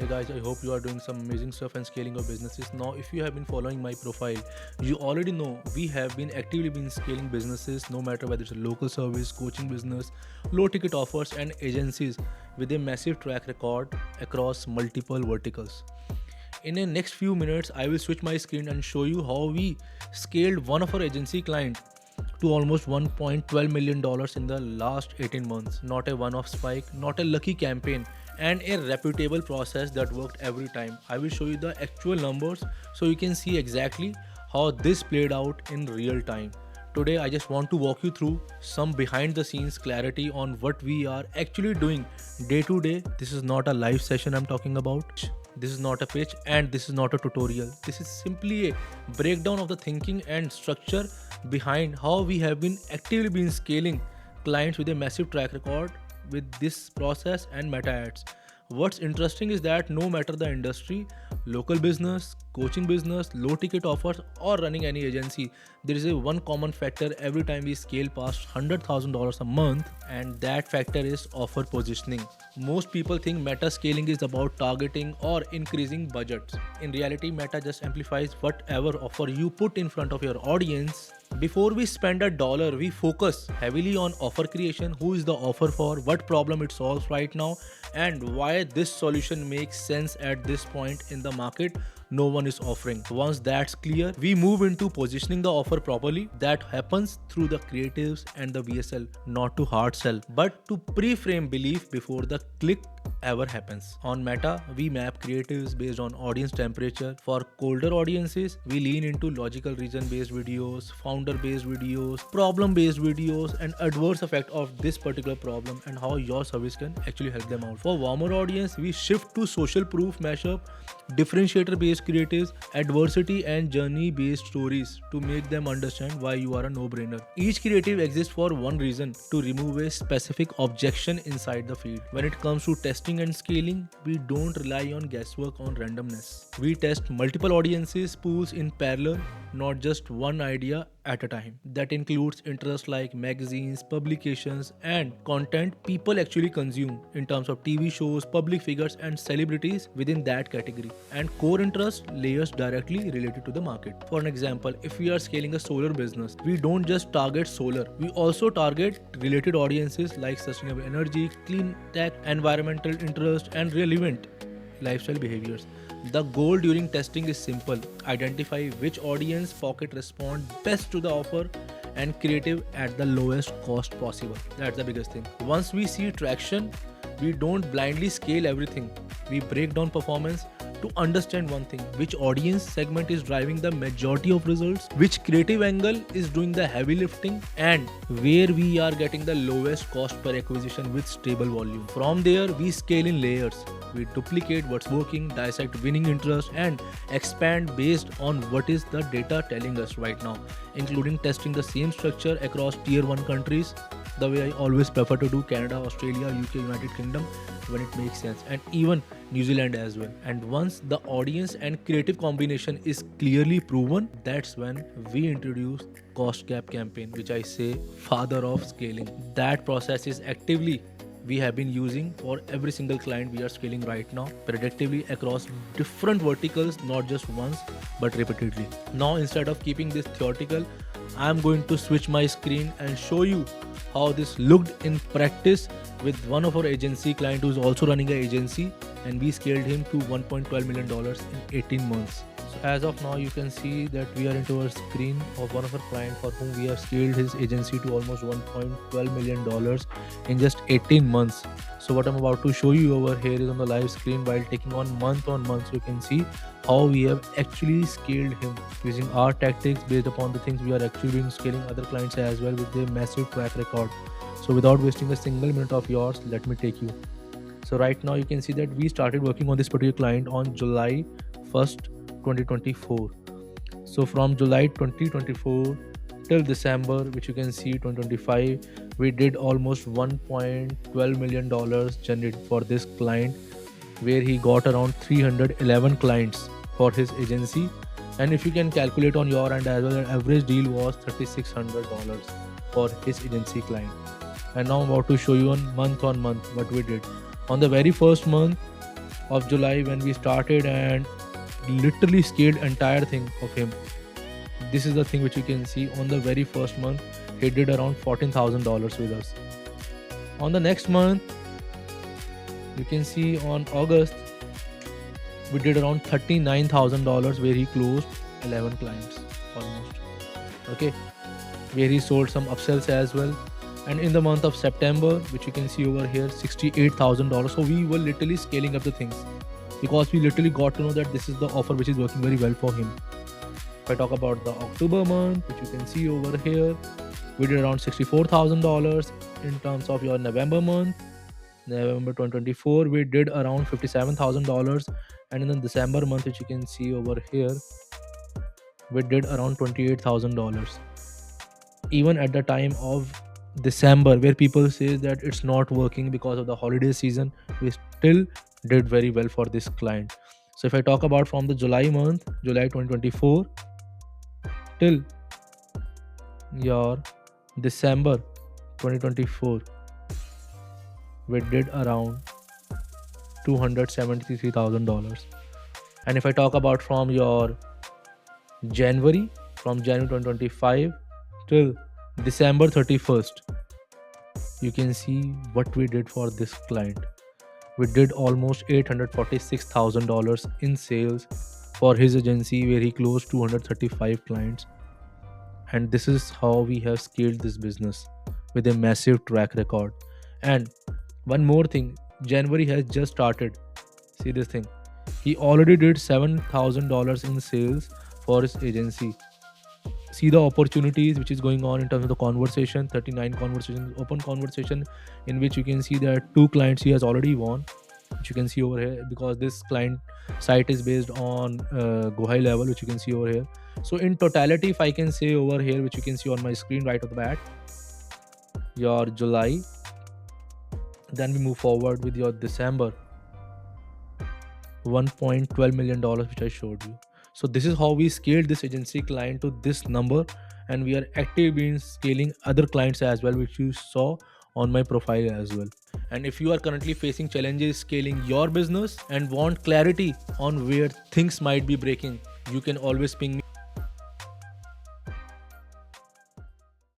Hey guys, I hope you are doing some amazing stuff and scaling your businesses. Now, if you have been following my profile, you already know we have been actively been scaling businesses, no matter whether it's a local service, coaching business, low ticket offers, and agencies with a massive track record across multiple verticals. In the next few minutes, I will switch my screen and show you how we scaled one of our agency client to almost $1.12 million in the last 18 months. Not a one-off spike, not a lucky campaign, and a reputable process that worked every time. I will show you the actual numbers so you can see exactly how this played out in real time. Today, I just want to walk you through some behind the scenes clarity on what we are actually doing day to day. This is not a live session I'm talking about. This is not a pitch and this is not a tutorial. This is simply a breakdown of the thinking and structure behind how we have been actively been scaling clients with a massive track record with this process and meta ads. What's interesting is that no matter the industry, local business, coaching business, low ticket offers, or running any agency, there is a one common factor every time we scale past $100,000 a month, and that factor is offer positioning. Most people think meta scaling is about targeting or increasing budgets. In reality, meta just amplifies whatever offer you put in front of your audience. Before we spend a dollar, we focus heavily on offer creation, who is the offer for, what problem it solves right now, and why this solution makes sense at this point in the market no one is offering. Once that's clear, we move into positioning the offer properly. That happens through the creatives and the VSL, not to hard sell, but to pre-frame belief before the click ever happens. On Meta, we map creatives based on audience temperature. For colder audiences, we lean into logical reason-based videos, founder-based videos, problem-based videos, and adverse effect of this particular problem and how your service can actually help them out. For warmer audience, we shift to social proof mashup, differentiator-based creatives, adversity and journey-based stories to make them understand why you are a no-brainer. Each creative exists for one reason: to remove a specific objection inside the feed. When it comes to testing and scaling, we don't rely on guesswork on randomness. We test multiple audiences pools in parallel, not just one idea at a time. That includes interests like magazines, publications, and content people actually consume in terms of TV shows, public figures, and celebrities within that category, and core interest layers directly related to the market. For an example, if we are scaling a solar business, we don't just target solar, we also target related audiences like sustainable energy, clean tech, environmental interest, and relevant lifestyle behaviors. The goal during testing is simple: identify which audience pocket respond best to the offer and creative at the lowest cost possible. That's the biggest thing. Once we see traction, we don't blindly scale everything. We break down performance to understand one thing: which audience segment is driving the majority of results, which creative angle is doing the heavy lifting, and where we are getting the lowest cost per acquisition with stable volume. From there, we scale in layers. We duplicate what's working, dissect winning interest, and expand based on what is the data telling us right now, including testing the same structure across tier 1 countries, the way I always prefer to do: Canada, Australia, UK, United Kingdom, when it makes sense, and even New Zealand as well. And once the audience and creative combination is clearly proven, that's when we introduce cost gap campaign, which I say father of scaling. That process is actively we have been using for every single client we are scaling right now, predictably across different verticals, not just once but repeatedly. Now, instead of keeping this theoretical, I am going to switch my screen and show you how this looked in practice with one of our agency client who is also running an agency, and we scaled him to $1.12 million in 18 months. So as of now, you can see that we are into our screen of one of our clients for whom we have scaled his agency to almost $1.12 million in just 18 months. So what I'm about to show you over here is on the live screen while taking on month. So you can see how we have actually scaled him using our tactics based upon the things we are actually doing, scaling other clients as well with a massive track record. So without wasting a single minute of yours, let me take you. So right now you can see that we started working on this particular client on July 1st, 2024. So from July 2024 till December, which you can see 2025, we did almost $1.12 million generated for this client, where he got around 311 clients for his agency. And if you can calculate on your end as well, the average deal was $3,600 for his agency client. And now I'm about to show you on month what we did. On the very first month, of July when we started and literally scaled entire thing of him. This is the thing which you can see on the very first month. He did around $14,000 with us. On the next month, you can see on August, we did around $39,000 where he closed 11 clients almost. Okay, where he sold some upsells as well. And in the month of September, which you can see over here, $68,000. So we were literally scaling up the things because we literally got to know that this is the offer which is working very well for him. If I talk about the October month, which you can see over here, we did around $64,000. In terms of your November month, November 2024, we did around $57,000. And in the December month, which you can see over here, we did around $28,000. Even at the time of December, where people say that it's not working because of the holiday season, we still did very well for this client. So if I talk about from the July month, July 2024 till your December 2024, we did around $273,000. And if I talk about from your January, from January 2025 till December 31st, you can see what we did for this client. We did almost $846,000 in sales for his agency, where he closed 235 clients. And this is how we have scaled this business with a massive track record. And one more thing, January has just started. See this thing. He already did $7,000 in sales for his agency. See the opportunities which is going on in terms of the conversation. 39 conversations, open conversation, in which you can see that 2 clients he has already won, which you can see over here, because this client site is based on GoHighLevel, which you can see over here. So in totality, if I can say over here, which you can see on my screen right off the bat, your July, then we move forward with your December, $1.12 million, which I showed you. So this is how we scaled this agency client to this number, and we are actively in scaling other clients as well, which you saw on my profile as well. And if you are currently facing challenges scaling your business and want clarity on where things might be breaking, you can always ping me